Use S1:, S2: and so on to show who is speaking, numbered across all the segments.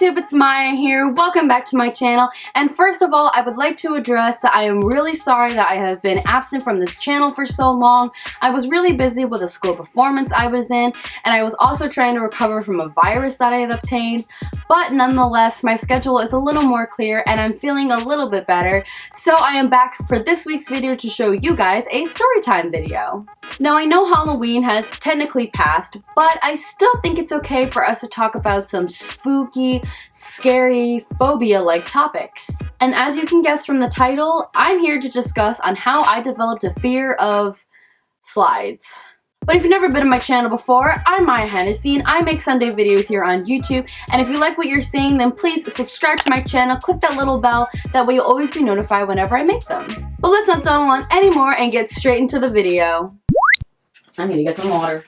S1: YouTube, it's Maya here. Welcome back to my channel. And first of all, I would like to address that I am really sorry that I have been absent from this channel for so long. I was really busy with a school performance I was in, and I was also trying to recover from a virus that I had obtained. But nonetheless, my schedule is a little more clear and I'm feeling a little bit better. So I am back for this week's video to show you guys a storytime video. Now I know Halloween has technically passed, but I still think it's okay for us to talk about some spooky, scary, phobia-like topics. And as you can guess from the title, I'm here to discuss on how I developed a fear of slides. But if you've never been on my channel before, I'm MayaHennessey and I make Sunday videos here on YouTube. And if you like what you're seeing, then please subscribe to my channel, click that little bell, that way you'll always be notified whenever I make them. But let's not dawdle on anymore and get straight into the video. I need to get some water.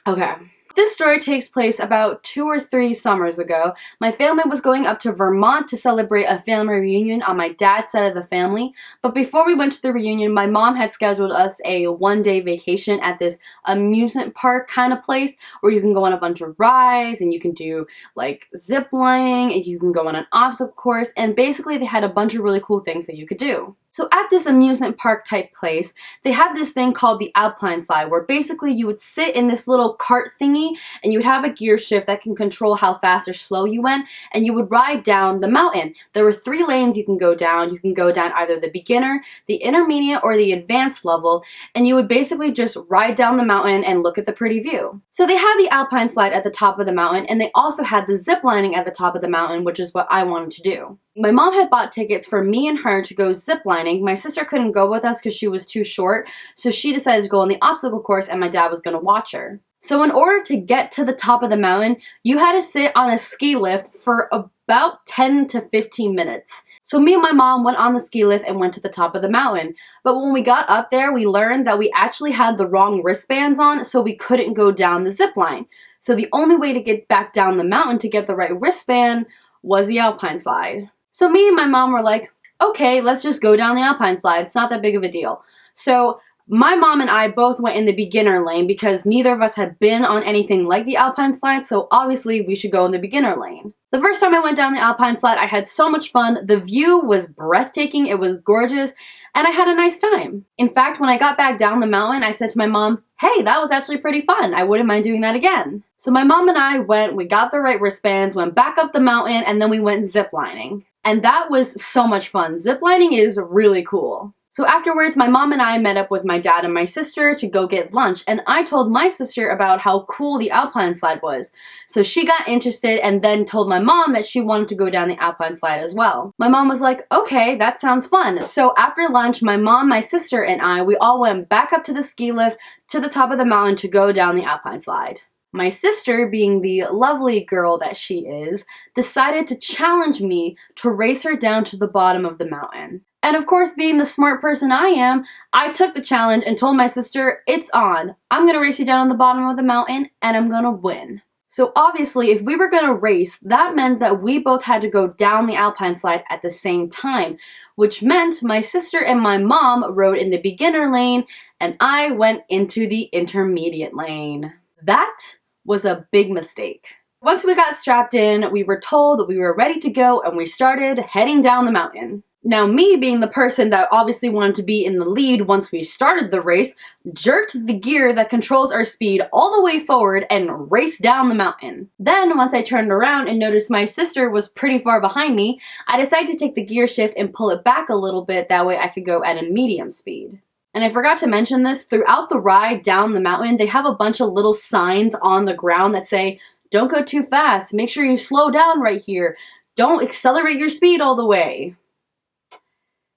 S1: Okay. This story takes place about 2 or 3 summers ago. My family was going up to Vermont to celebrate a family reunion on my dad's side of the family. But before we went to the reunion, my mom had scheduled us a one-day vacation at this amusement park kind of place where you can go on a bunch of rides and you can do like zip lining and you can go on an obstacle course, and basically they had a bunch of really cool things that you could do. So at this amusement park type place, they had this thing called the Alpine slide, where basically you would sit in this little cart thingy and you would have a gear shift that can control how fast or slow you went, and you would ride down the mountain. There were 3 lanes you can go down. You can go down either the beginner, the intermediate, or the advanced level, and you would basically just ride down the mountain and look at the pretty view. So they had the Alpine slide at the top of the mountain, and they also had the zip lining at the top of the mountain, which is what I wanted to do. My mom had bought tickets for me and her to go zip lining. My sister couldn't go with us because she was too short, so she decided to go on the obstacle course and my dad was going to watch her. So in order to get to the top of the mountain, you had to sit on a ski lift for about 10 to 15 minutes. So me and my mom went on the ski lift and went to the top of the mountain. But when we got up there, we learned that we actually had the wrong wristbands on, so we couldn't go down the zip line. So the only way to get back down the mountain to get the right wristband was the Alpine slide. So me and my mom were like, okay, let's just go down the Alpine slide. It's not that big of a deal. So my mom and I both went in the beginner lane because neither of us had been on anything like the Alpine slide, so obviously we should go in the beginner lane. The first time I went down the Alpine slide, I had so much fun. The view was breathtaking, it was gorgeous, and I had a nice time. In fact, when I got back down the mountain, I said to my mom, hey, that was actually pretty fun. I wouldn't mind doing that again. So my mom and I went, we got the right wristbands, went back up the mountain, and then we went ziplining. And that was so much fun. Ziplining is really cool. So afterwards, my mom and I met up with my dad and my sister to go get lunch, and I told my sister about how cool the Alpine slide was. So she got interested and then told my mom that she wanted to go down the Alpine slide as well. My mom was like, okay, that sounds fun. So after lunch, my mom, my sister, and I, we all went back up to the ski lift to the top of the mountain to go down the Alpine slide. My sister, being the lovely girl that she is, decided to challenge me to race her down to the bottom of the mountain. And of course, being the smart person I am, I took the challenge and told my sister, it's on. I'm gonna race you down on the bottom of the mountain and I'm gonna win. So obviously, if we were gonna race, that meant that we both had to go down the Alpine slide at the same time, which meant my sister and my mom rode in the beginner lane and I went into the intermediate lane. That was a big mistake. Once we got strapped in, we were told that we were ready to go and we started heading down the mountain. Now me, being the person that obviously wanted to be in the lead once we started the race, jerked the gear that controls our speed all the way forward and raced down the mountain. Then once I turned around and noticed my sister was pretty far behind me, I decided to take the gear shift and pull it back a little bit, that way I could go at a medium speed. And I forgot to mention this, throughout the ride down the mountain, they have a bunch of little signs on the ground that say, don't go too fast, make sure you slow down right here, don't accelerate your speed all the way.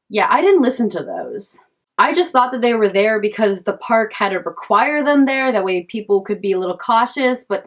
S1: Yeah, I didn't listen to those. I just thought that they were there because the park had to require them there, that way people could be a little cautious, but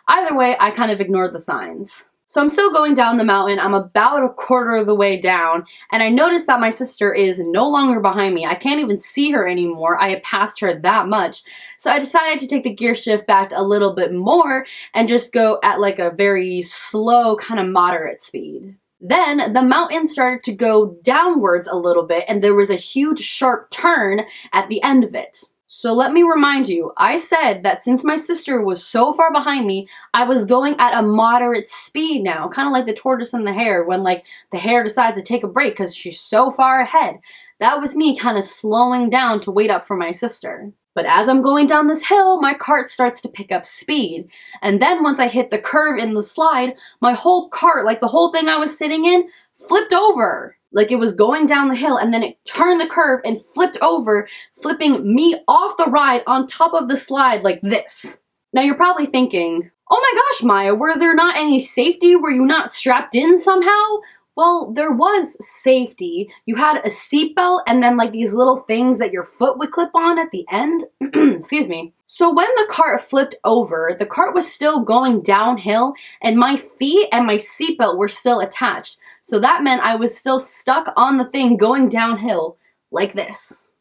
S1: either way, I kind of ignored the signs. So I'm still going down the mountain, I'm about a quarter of the way down, and I noticed that my sister is no longer behind me. I can't even see her anymore, I had passed her that much. So I decided to take the gear shift back a little bit more and just go at like a very slow, kind of moderate speed. Then the mountain started to go downwards a little bit and there was a huge sharp turn at the end of it. So let me remind you, I said that since my sister was so far behind me, I was going at a moderate speed now, kind of like the tortoise and the hare when like the hare decides to take a break because she's so far ahead. That was me kind of slowing down to wait up for my sister. But as I'm going down this hill, my cart starts to pick up speed. And then once I hit the curve in the slide, my whole cart, like the whole thing I was sitting in, flipped over. Like it was going down the hill and then it turned the curve and flipped over, flipping me off the ride on top of the slide like this. Now you're probably thinking, oh my gosh, Maya, were there not any safety? Were you not strapped in somehow? Well, there was safety. You had a seatbelt and then like these little things that your foot would clip on at the end. Excuse me. So when the cart flipped over, the cart was still going downhill and my feet and my seatbelt were still attached. So that meant I was still stuck on the thing going downhill like this.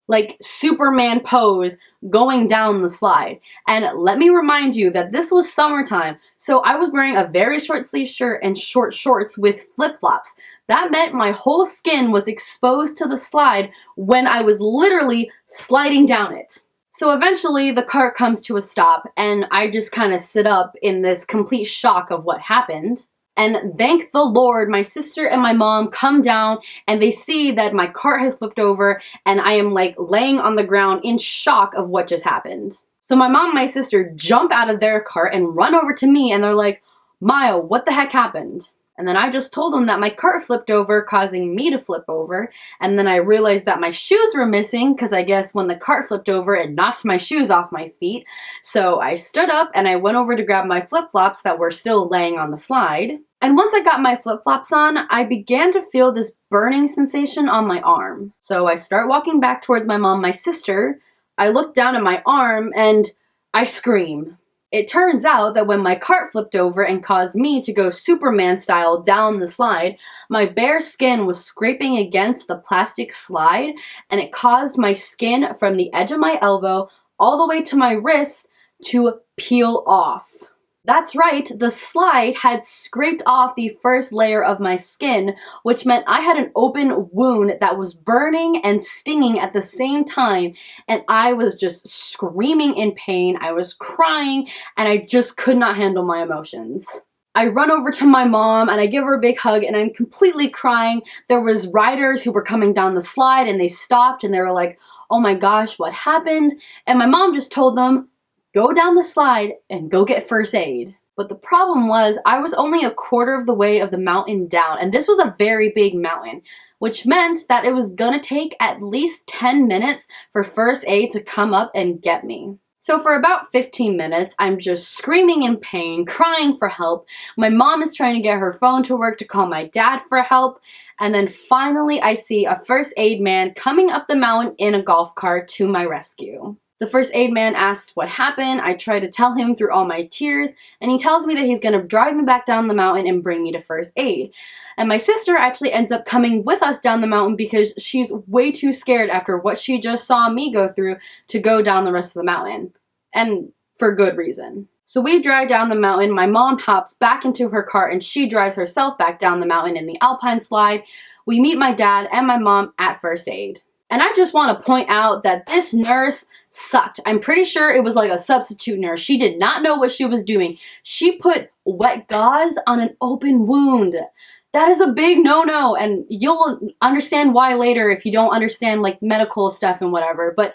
S1: Like Superman pose going down the slide. And let me remind you that this was summertime, so I was wearing a very short sleeve shirt and short shorts with flip-flops. That meant my whole skin was exposed to the slide when I was literally sliding down it. So eventually the cart comes to a stop and I just kind of sit up in this complete shock of what happened. And thank the Lord, my sister and my mom come down and they see that my cart has flipped over and I am like laying on the ground in shock of what just happened. So my mom and my sister jump out of their cart and run over to me and they're like, Maya, what the heck happened? And then I just told them that my cart flipped over, causing me to flip over. And then I realized that my shoes were missing because I guess when the cart flipped over, it knocked my shoes off my feet. So I stood up and I went over to grab my flip-flops that were still laying on the slide. And once I got my flip-flops on, I began to feel this burning sensation on my arm. So I start walking back towards my mom, my sister. I look down at my arm and I scream. It turns out that when my cart flipped over and caused me to go Superman style down the slide, my bare skin was scraping against the plastic slide and it caused my skin from the edge of my elbow all the way to my wrist to peel off. That's right, the slide had scraped off the first layer of my skin, which meant I had an open wound that was burning and stinging at the same time, and I was just screaming in pain, I was crying, and I just could not handle my emotions. I run over to my mom and I give her a big hug and I'm completely crying. There was riders who were coming down the slide and they stopped and they were like, oh my gosh, what happened? And my mom just told them, go down the slide and go get first aid. But the problem was I was only a quarter of the way of the mountain down, and this was a very big mountain, which meant that it was gonna take at least 10 minutes for first aid to come up and get me. So for about 15 minutes, I'm just screaming in pain, crying for help. My mom is trying to get her phone to work to call my dad for help. And then finally I see a first aid man coming up the mountain in a golf cart to my rescue. The first aid man asks what happened. I try to tell him through all my tears, and he tells me that he's gonna drive me back down the mountain and bring me to first aid. And my sister actually ends up coming with us down the mountain because she's way too scared after what she just saw me go through to go down the rest of the mountain. And for good reason. So we drive down the mountain, my mom hops back into her car and she drives herself back down the mountain in the alpine slide. We meet my dad and my mom at first aid. And I just want to point out that this nurse sucked. I'm pretty sure it was like a substitute nurse. She did not know what she was doing. She put wet gauze on an open wound. That is a big no-no, and you'll understand why later if you don't understand like medical stuff and whatever, but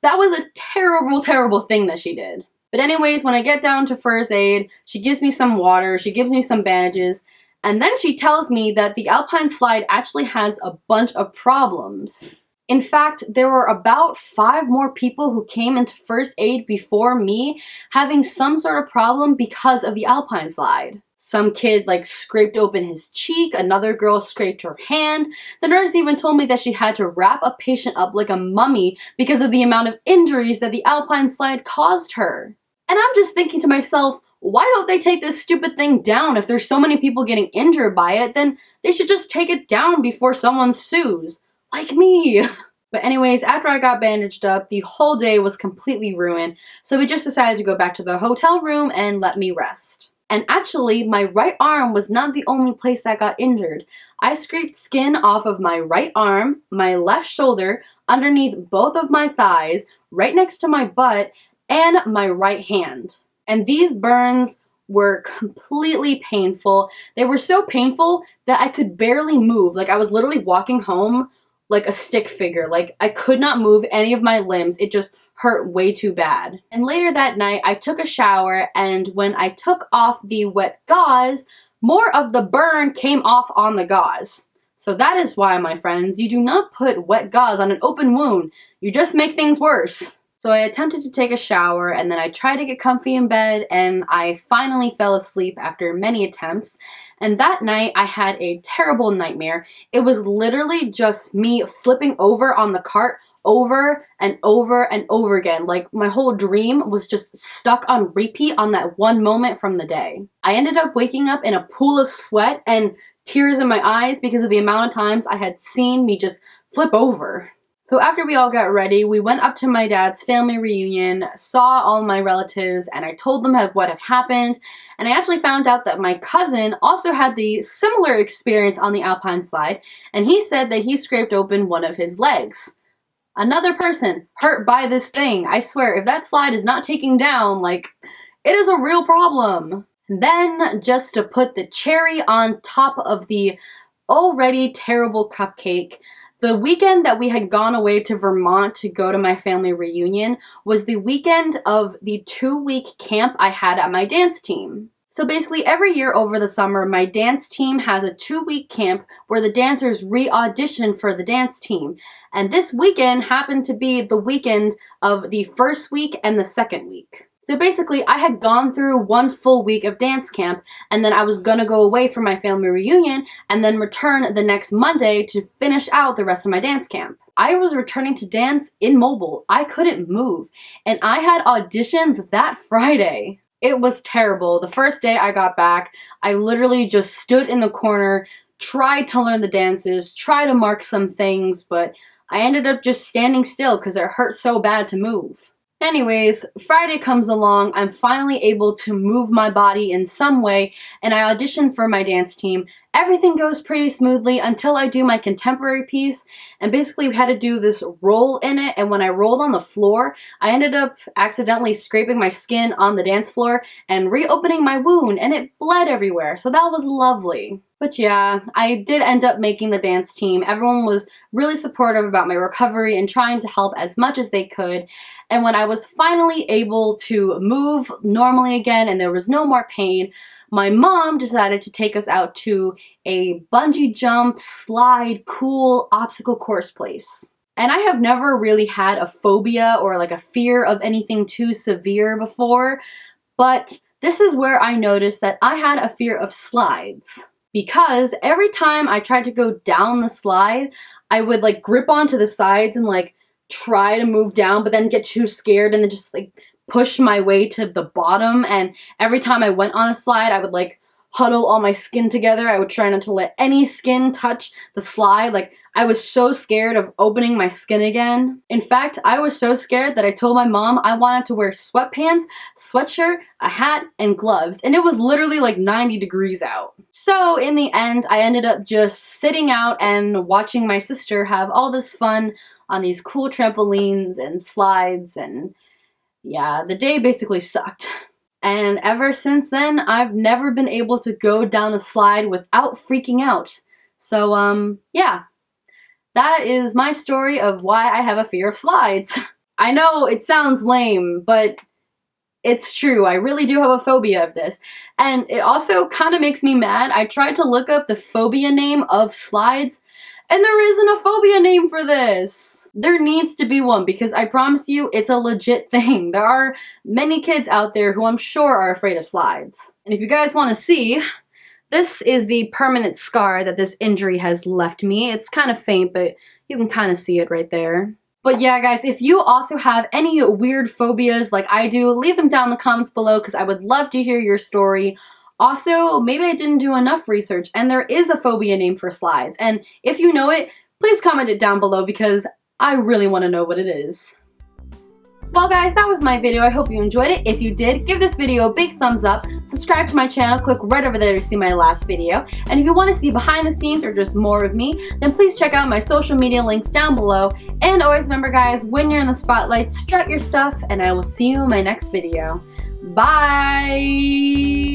S1: that was a terrible, terrible thing that she did. But anyways, when I get down to first aid, she gives me some water, she gives me some bandages, and then she tells me that the alpine slide actually has a bunch of problems. In fact, there were about 5 more people who came into first aid before me having some sort of problem because of the alpine slide. Some kid like scraped open his cheek, another girl scraped her hand. The nurse even told me that she had to wrap a patient up like a mummy because of the amount of injuries that the alpine slide caused her. And I'm just thinking to myself, why don't they take this stupid thing down? If there's so many people getting injured by it, then they should just take it down before someone sues. Like me. But anyways, after I got bandaged up, the whole day was completely ruined, so we just decided to go back to the hotel room and let me rest. And actually, my right arm was not the only place that got injured. I scraped skin off of my right arm, my left shoulder, underneath both of my thighs, right next to my butt, and my right hand. And these burns were completely painful. They were so painful that I could barely move. Like, I was literally walking home like a stick figure. Like, I could not move any of my limbs. It just hurt way too bad. And later that night, I took a shower, and when I took off the wet gauze, more of the burn came off on the gauze. So that is why, my friends, you do not put wet gauze on an open wound. You just make things worse. So I attempted to take a shower, and then I tried to get comfy in bed, and I finally fell asleep after many attempts. And that night, I had a terrible nightmare. It was literally just me flipping over on the cart over and over and over again. Like, my whole dream was just stuck on repeat on that one moment from the day. I ended up waking up in a pool of sweat and tears in my eyes because of the amount of times I had seen me just flip over. So after we all got ready, we went up to my dad's family reunion, saw all my relatives, and I told them what had happened. And I actually found out that my cousin also had the similar experience on the Alpine slide, and he said that he scraped open one of his legs. Another person hurt by this thing. I swear, if that slide is not taking down, like, it is a real problem. And then, just to put the cherry on top of the already terrible cupcake, the weekend that we had gone away to Vermont to go to my family reunion was the weekend of the 2-week camp I had at my dance team. So basically every year over the summer, my dance team has a 2-week camp where the dancers re-audition for the dance team. And this weekend happened to be the weekend of the first week and the second week. So basically, I had gone through 1 full week of dance camp, and then I was gonna go away for my family reunion, and then return the next Monday to finish out the rest of my dance camp. I was returning to dance immobile. I couldn't move, and I had auditions that Friday. It was terrible. The first day I got back, I literally just stood in the corner, tried to learn the dances, tried to mark some things, but I ended up just standing still because it hurt so bad to move. Anyways, Friday comes along, I'm finally able to move my body in some way, and I audition for my dance team. Everything goes pretty smoothly until I do my contemporary piece, and basically we had to do this roll in it, and when I rolled on the floor, I ended up accidentally scraping my skin on the dance floor and reopening my wound, and it bled everywhere, so that was lovely. But yeah, I did end up making the dance team. Everyone was really supportive about my recovery and trying to help as much as they could. And when I was finally able to move normally again and there was no more pain, my mom decided to take us out to a bungee jump, slide, cool obstacle course place. And I have never really had a phobia or like a fear of anything too severe before, but this is where I noticed that I had a fear of slides. Because every time I tried to go down the slide, I would like grip onto the sides and like try to move down, but then get too scared and then just like push my way to the bottom. And every time I went on a slide, I would like huddle all my skin together. I would try not to let any skin touch the slide. Like, I was so scared of opening my skin again. In fact, I was so scared that I told my mom I wanted to wear sweatpants, sweatshirt, a hat, and gloves. And it was literally like 90 degrees out. So in the end, I ended up just sitting out and watching my sister have all this fun on these cool trampolines and slides. And yeah, the day basically sucked. And ever since then, I've never been able to go down a slide without freaking out. So, yeah. That is my story of why I have a fear of slides. I know it sounds lame, but it's true. I really do have a phobia of this. And it also kind of makes me mad. I tried to look up the phobia name of slides, and there isn't a phobia name for this. There needs to be one because I promise you it's a legit thing. There are many kids out there who I'm sure are afraid of slides. And if you guys want to see, this is the permanent scar that this injury has left me. It's kind of faint, but you can kind of see it right there. But yeah, guys, if you also have any weird phobias like I do, leave them down in the comments below because I would love to hear your story. Also, maybe I didn't do enough research and there is a phobia name for slides. And if you know it, please comment it down below because I really want to know what it is. Well guys, that was my video. I hope you enjoyed it. If you did, give this video a big thumbs up, subscribe to my channel, click right over there to see my last video, and if you want to see behind the scenes or just more of me, then please check out my social media links down below. And always remember guys, when you're in the spotlight, strut your stuff, and I will see you in my next video. Bye!